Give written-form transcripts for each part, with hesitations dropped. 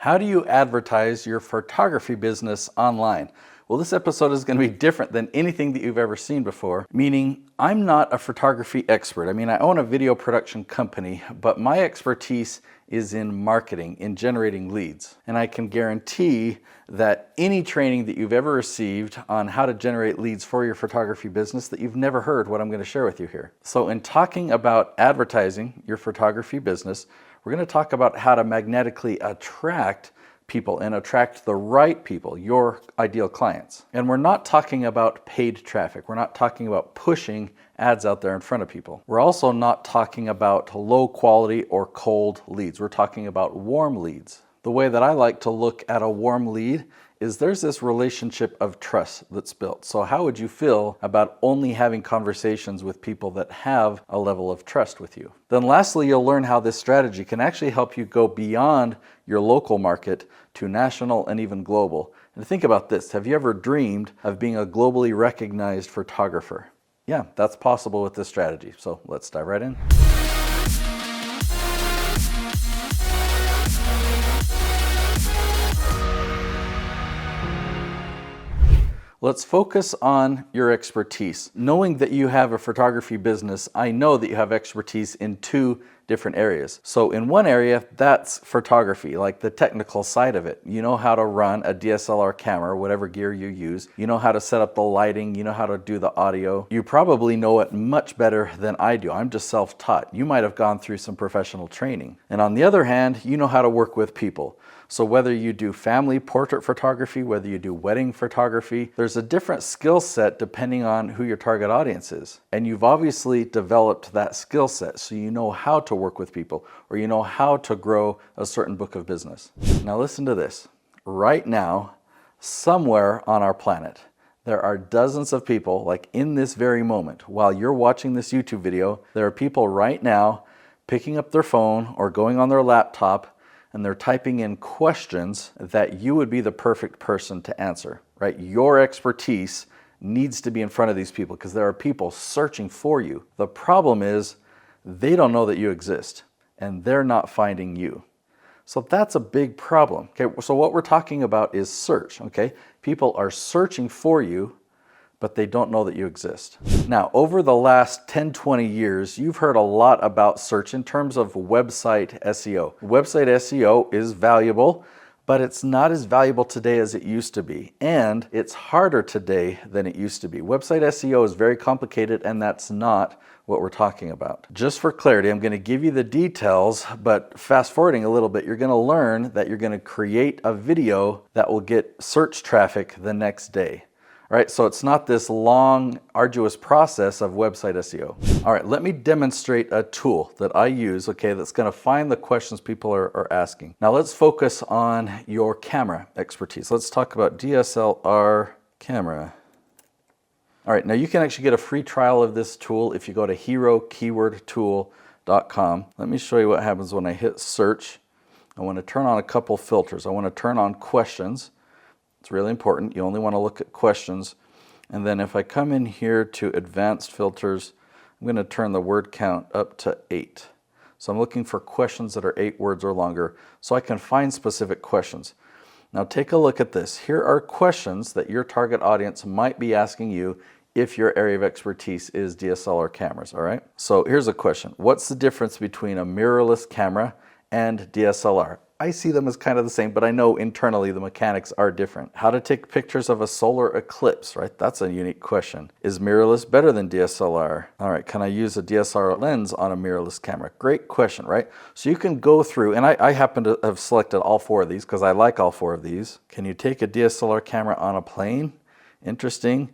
How do you advertise your photography business online? Well, this episode is going to be different than anything that you've ever seen before, meaning I'm not a photography expert. I mean, I own a video production company, but my expertise is in marketing, in generating leads. And I can guarantee that any training that you've ever received on how to generate leads for your photography business, that you've never heard what I'm going to share with you here. So in talking about advertising your photography business, we're going to talk about how to magnetically attract people and attract the right people, your ideal clients. And we're not talking about paid traffic. We're not talking about pushing ads out there in front of people. We're also not talking about low quality or cold leads. We're talking about warm leads. The way that I like to look at a warm lead is there's this relationship of trust that's built. So how would you feel about only having conversations with people that have a level of trust with you? Then lastly, you'll learn how this strategy can actually help you go beyond your local market to national and even global. And think about this. Have you ever dreamed of being a globally recognized photographer? Yeah, that's possible with this strategy. So let's dive right in. Let's focus on your expertise. Knowing that you have a photography business, I know that you have expertise in two different areas. So in one area, that's photography, like the technical side of it. You know how to run a DSLR camera, whatever gear you use. You know how to set up the lighting. You know how to do the audio. You probably know it much better than I do. I'm just self-taught. You might have gone through some professional training. And on the other hand, you know how to work with people. So whether you do family portrait photography, whether you do wedding photography, there's a different skill set depending on who your target audience is. And you've obviously developed that skill set, so you know how to work with people, or you know how to grow a certain book of business. Now listen to this. Right now, somewhere on our planet, there are dozens of people, like in this very moment, while you're watching this YouTube video, there are people right now picking up their phone or going on their laptop and they're typing in questions that you would be the perfect person to answer, right? Your expertise needs to be in front of these people because there are people searching for you. The problem is they don't know that you exist and they're not finding you. So that's a big problem. Okay, so what we're talking about is search, okay? People are searching for you, but they don't know that you exist. Now, over the last 10, 20 years, you've heard a lot about search in terms of website SEO. Website SEO is valuable, but it's not as valuable today as it used to be. And it's harder today than it used to be. Website SEO is very complicated, and that's not what we're talking about. Just for clarity, I'm going to give you the details, but fast forwarding a little bit, you're going to learn that you're going to create a video that will get search traffic the next day. Right, so it's not this long, arduous process of website SEO. All right, let me demonstrate a tool that I use, okay, that's gonna find the questions people are asking. Now let's focus on your camera expertise. Let's talk about DSLR camera. All right, now you can actually get a free trial of this tool if you go to herokeywordtool.com. Let me show you what happens when I hit search. I wanna turn on a couple filters. I wanna turn on questions. It's really important. You only want to look at questions. And then if I come in here to advanced filters, I'm going to turn the word count up to 8. So I'm looking for questions that are 8 words or longer so I can find specific questions. Now take a look at this. Here are questions that your target audience might be asking you if your area of expertise is DSLR cameras, all right? So here's a question. What's the difference between a mirrorless camera and DSLR? I see them as kind of the same, but I know internally the mechanics are different. How to take pictures of a solar eclipse, right? That's a unique question. Is mirrorless better than DSLR? All right, can I use a DSLR lens on a mirrorless camera? Great question, right? So you can go through, and I happen to have selected all 4 of these because I like all 4 of these. Can you take a DSLR camera on a plane? Interesting.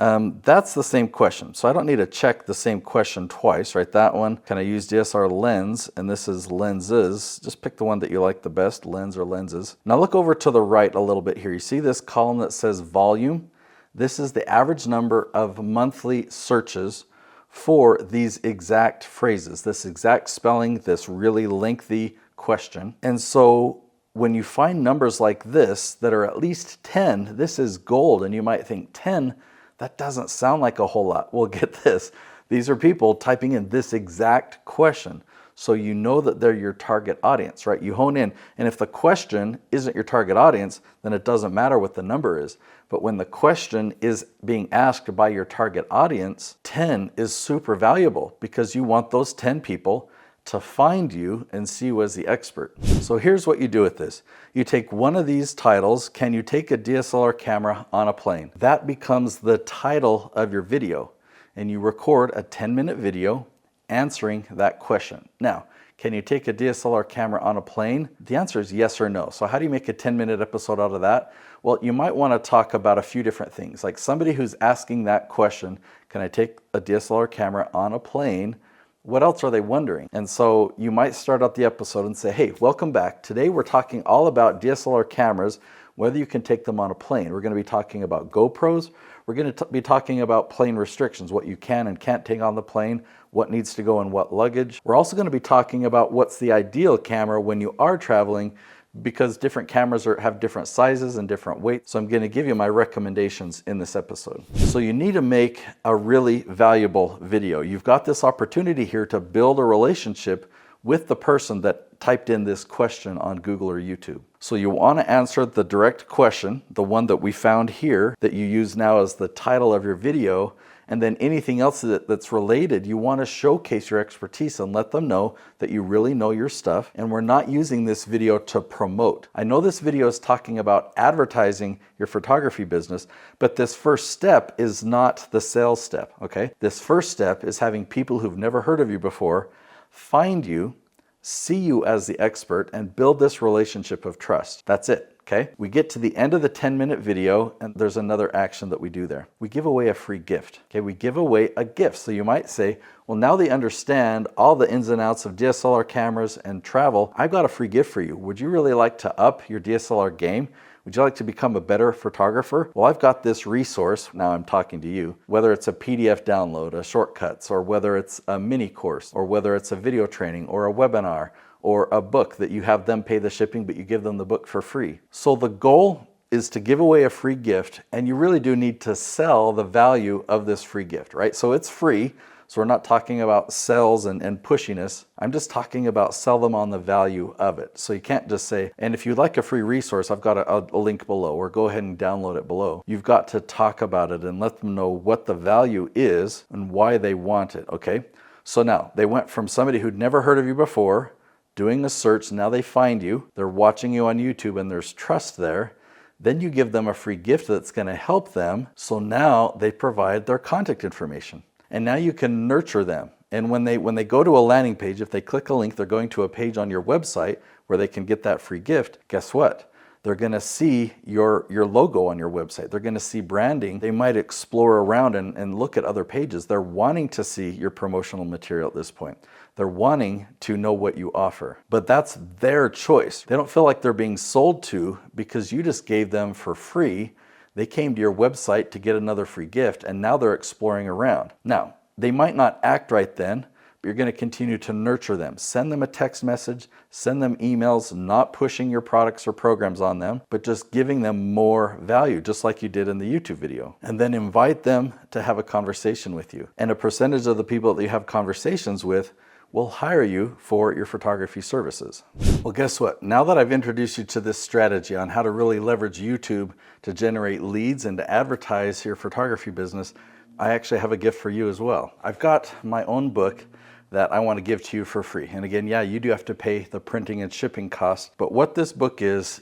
That's the same question. So I don't need to check the same question twice, right? That one, can I use DSLR lens? And this is lenses. Just pick the one that you like the best, lens or lenses. Now look over to the right a little bit here. You see this column that says volume? This is the average number of monthly searches for these exact phrases, this exact spelling, this really lengthy question. And so when you find numbers like this that are at least 10, this is gold. And you might think 10, that doesn't sound like a whole lot. Well, get this. These are people typing in this exact question. So you know that they're your target audience, right? You hone in, and if the question isn't your target audience, then it doesn't matter what the number is. But when the question is being asked by your target audience, 10 is super valuable because you want those 10 people to find you and see you as the expert. So here's what you do with this. You take one of these titles, can you take a DSLR camera on a plane? That becomes the title of your video, and you record a 10-minute video answering that question. Now, can you take a DSLR camera on a plane? The answer is yes or no. So how do you make a 10-minute episode out of that? Well, you might want to talk about a few different things. Like somebody who's asking that question, can I take a DSLR camera on a plane? What else are they wondering? And so you might start out the episode and say, hey, welcome back. Today we're talking all about DSLR cameras, whether you can take them on a plane. We're going to be talking about GoPros. We're going to be talking about plane restrictions, what you can and can't take on the plane, what needs to go in what luggage. We're also going to be talking about what's the ideal camera when you are traveling, because different cameras have different sizes and different weights. So I'm going to give you my recommendations in this episode. So you need to make a really valuable video. You've got this opportunity here to build a relationship with the person that typed in this question on Google or YouTube. So you want to answer the direct question, the one that we found here that you use now as the title of your video, and then anything else that's related, you want to showcase your expertise and let them know that you really know your stuff. And we're not using this video to promote. I know this video is talking about advertising your photography business, but this first step is not the sales step, okay? This first step is having people who've never heard of you before find you, see you as the expert, and build this relationship of trust. That's it. Okay, we get to the end of the 10-minute video and there's another action that we do there. We give away a free gift. Okay, we give away a gift. So you might say, well, now they understand all the ins and outs of DSLR cameras and travel. I've got a free gift for you. Would you really like to up your DSLR game? Would you like to become a better photographer? Well, I've got this resource. Now I'm talking to you. Whether it's a PDF download, a shortcuts, or whether it's a mini course, or whether it's a video training or a webinar, or a book that you have them pay the shipping, but you give them the book for free. So the goal is to give away a free gift, and you really do need to sell the value of this free gift, right? So it's free, so we're not talking about sales and pushiness. I'm just talking about sell them on the value of it. So you can't just say, and if you'd like a free resource, I've got a link below, or go ahead and download it below. You've got to talk about it and let them know what the value is and why they want it, okay? So now, they went from somebody who'd never heard of you before, doing a search, now they find you, they're watching you on YouTube and there's trust there. Then you give them a free gift that's going to help them. So now they provide their contact information. And now you can nurture them. And when they go to a landing page, if they click a link, they're going to a page on your website where they can get that free gift. Guess what? They're going to see your logo on your website. They're going to see branding. They might explore around and look at other pages. They're wanting to see your promotional material at this point. They're wanting to know what you offer. But that's their choice. They don't feel like they're being sold to because you just gave them for free. They came to your website to get another free gift, and now they're exploring around. Now, they might not act right then, but you're going to continue to nurture them. Send them a text message, send them emails, not pushing your products or programs on them, but just giving them more value, just like you did in the YouTube video. And then invite them to have a conversation with you. And a percentage of the people that you have conversations with will hire you for your photography services. Well, guess what? Now that I've introduced you to this strategy on how to really leverage YouTube to generate leads and to advertise your photography business, I actually have a gift for you as well. I've got my own book that I want to give to you for free. And again, yeah, you do have to pay the printing and shipping costs. But what this book is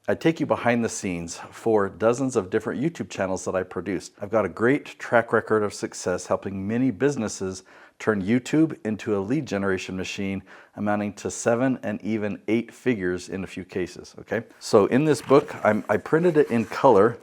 I take you behind the scenes for dozens of different YouTube channels that I produced. I've got a great track record of success helping many businesses turn YouTube into a lead generation machine amounting to 7 and even 8 figures in a few cases, okay? So in this book, I printed it in color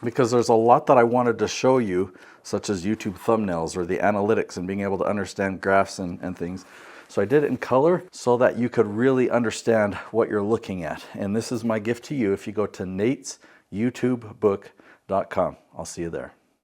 because there's a lot that I wanted to show you, such as YouTube thumbnails or the analytics and being able to understand graphs and things. So I did it in color so that you could really understand what you're looking at. And this is my gift to you if you go to natesyoutubebook.com. I'll see you there.